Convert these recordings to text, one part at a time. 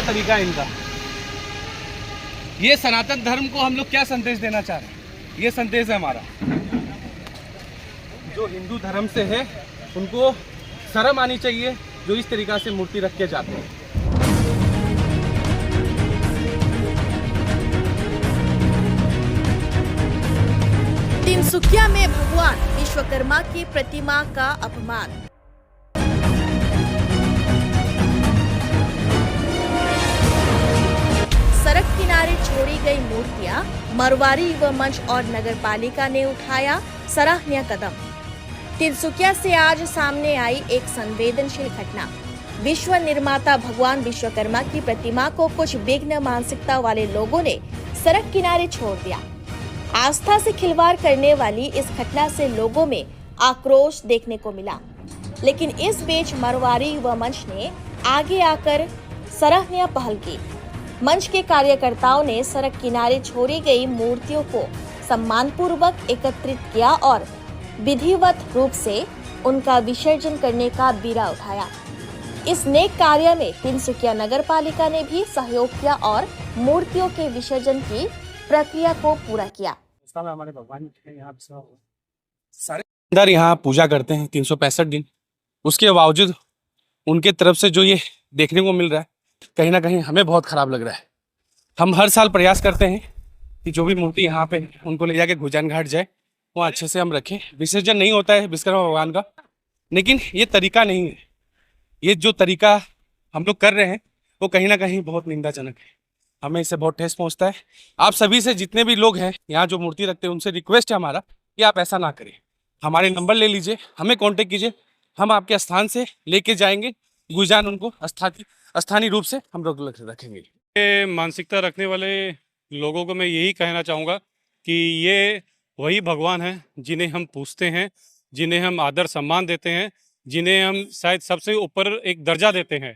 का तरीका है इनका। ये सनातन धर्म को हम लोग क्या संदेश देना चाह रहे हैं? ये संदेश है हमारा, जो हिंदू धर्म से है उनको शर्म आनी चाहिए जो इस तरीका से मूर्ति रख के जाते हैं। तिनसुकिया में भगवान विश्वकर्मा की प्रतिमा का अपमान। सड़क किनारे छोड़ी गई मूर्तियां, मरवारी युवा मंच और नगर पालिका ने उठाया सराहनीय कदम। तिनसुकिया से आज सामने आई एक संवेदनशील घटना। विश्व निर्माता भगवान विश्वकर्मा की प्रतिमा को कुछ विघ्न मानसिकता वाले लोगों ने सड़क किनारे छोड़ दिया। आस्था से खिलवाड़ करने वाली इस घटना से लोगों में आक्रोश देखने को मिला, लेकिन इस बीच मरवारी युवा मंच ने आगे आकर सराहनीय पहल की। मंच के कार्यकर्ताओं ने सड़क किनारे छोड़ी गई मूर्तियों को सम्मानपूर्वक एकत्रित किया और विधिवत रूप से उनका विसर्जन करने का बीड़ा उठाया। इस नेक कार्य में तिनसुकिया नगर पालिका ने भी सहयोग किया और मूर्तियों के विसर्जन की प्रक्रिया को पूरा किया। हमारे भगवान यहाँ सारे अंदर यहाँ पूजा करते हैं 365 दिन। उसके बावजूद उनके तरफ से जो ये देखने को मिल रहा है, कहीं ना कहीं हमें बहुत खराब लग रहा है। हम हर साल प्रयास करते हैं कि जो भी मूर्ति यहाँ पे उनको ले जाके गुजान घाट जाए, वहाँ अच्छे से हम रखें। विसर्जन नहीं होता है विश्वकर्मा भगवान का, लेकिन ये तरीका नहीं है। ये जो तरीका हम लोग कर रहे हैं वो कहीं ना कहीं बहुत निंदाजनक है। हमें इससे बहुत ठेस पहुँचता है। आप सभी से, जितने भी लोग हैं यहाँ जो मूर्ति रखते हैं, उनसे रिक्वेस्ट है हमारा कि आप ऐसा ना करें। हमारे नंबर ले लीजिए, हमें कॉन्टेक्ट कीजिए, हम आपके स्थान से लेके जाएंगे गुजान, उनको स्थानीय रूप से हम लोग रखेंगे। मानसिकता रखने वाले लोगों को मैं यही कहना चाहूँगा कि ये वही भगवान हैं जिन्हें हम पूजते हैं, जिन्हें हम आदर सम्मान देते हैं, जिन्हें हम शायद सबसे ऊपर एक दर्जा देते हैं।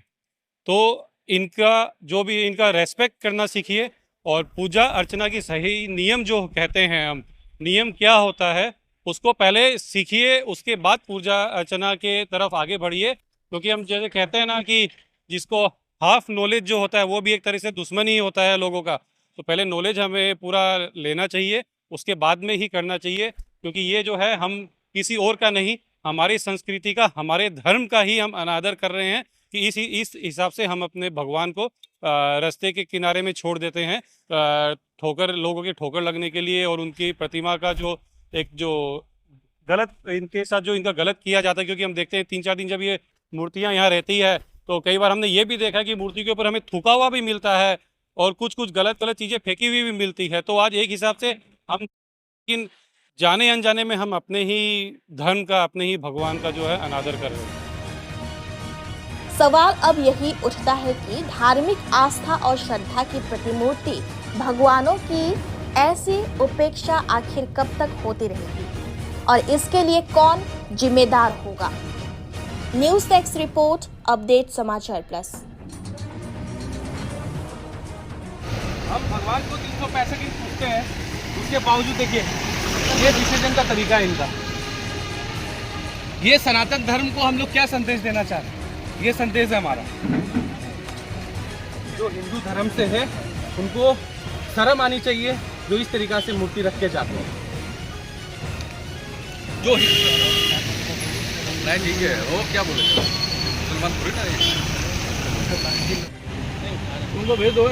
तो इनका जो भी इनका रेस्पेक्ट करना सीखिए और पूजा अर्चना की सही नियम जो कहते हैं, हम नियम क्या होता है उसको पहले सीखिए, उसके बाद पूजा अर्चना के तरफ आगे बढ़िए। क्योंकि हम जैसे कहते हैं ना कि जिसको हाफ नॉलेज जो होता है वो भी एक तरह से दुश्मन ही होता है लोगों का। तो पहले नॉलेज हमें पूरा लेना चाहिए, उसके बाद में ही करना चाहिए। क्योंकि ये जो है हम किसी और का नहीं, हमारी संस्कृति का, हमारे धर्म का ही हम अनादर कर रहे हैं कि इस हिसाब से हम अपने भगवान को रास्ते के किनारे में छोड़ देते हैं, ठोकर लोगों के ठोकर लगने के लिए। और उनकी प्रतिमा का जो एक जो गलत इनके साथ जो इनका गलत किया जाता है, क्योंकि हम देखते हैं 3-4 दिन जब ये मूर्तियां यहाँ रहती है तो कई बार हमने ये भी देखा कि मूर्ति के ऊपर हमें थूका हुआ भी मिलता है और कुछ गलत चीज़ें फेंकी हुई भी मिलती है। तो आज एक हिसाब से हम इन जाने अनजाने में हम अपने ही धर्म का, अपने ही भगवान का जो है अनादर कर रहे हैं। सवाल अब यही उठता है कि धार्मिक आस्था और श्रद्धा की प्रतिमूर्ति भगवानों की ऐसी उपेक्षा आखिर कब तक होती रहेगी और इसके लिए कौन जिम्मेदार होगा? न्यूज़ डेस्क रिपोर्ट, अपडेट समाचार प्लस। हम भगवान को 365 दिन पूजते हैं, उसके बावजूद देखिए ये विसर्जन का तरीका है इनका। ये सनातन धर्म को हम लोग क्या संदेश देना चाह रहे हैं? ये संदेश है हमारा, जो हिंदू धर्म से है उनको शर्म आनी चाहिए जो इस तरीका से मूर्ति रख के जाते हैं। जो नहीं ठीक है, वो क्या बोले मुसलमान थोड़ी ना उनको भेज दो।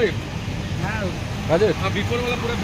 हाँ, बिफोर वाला पूरा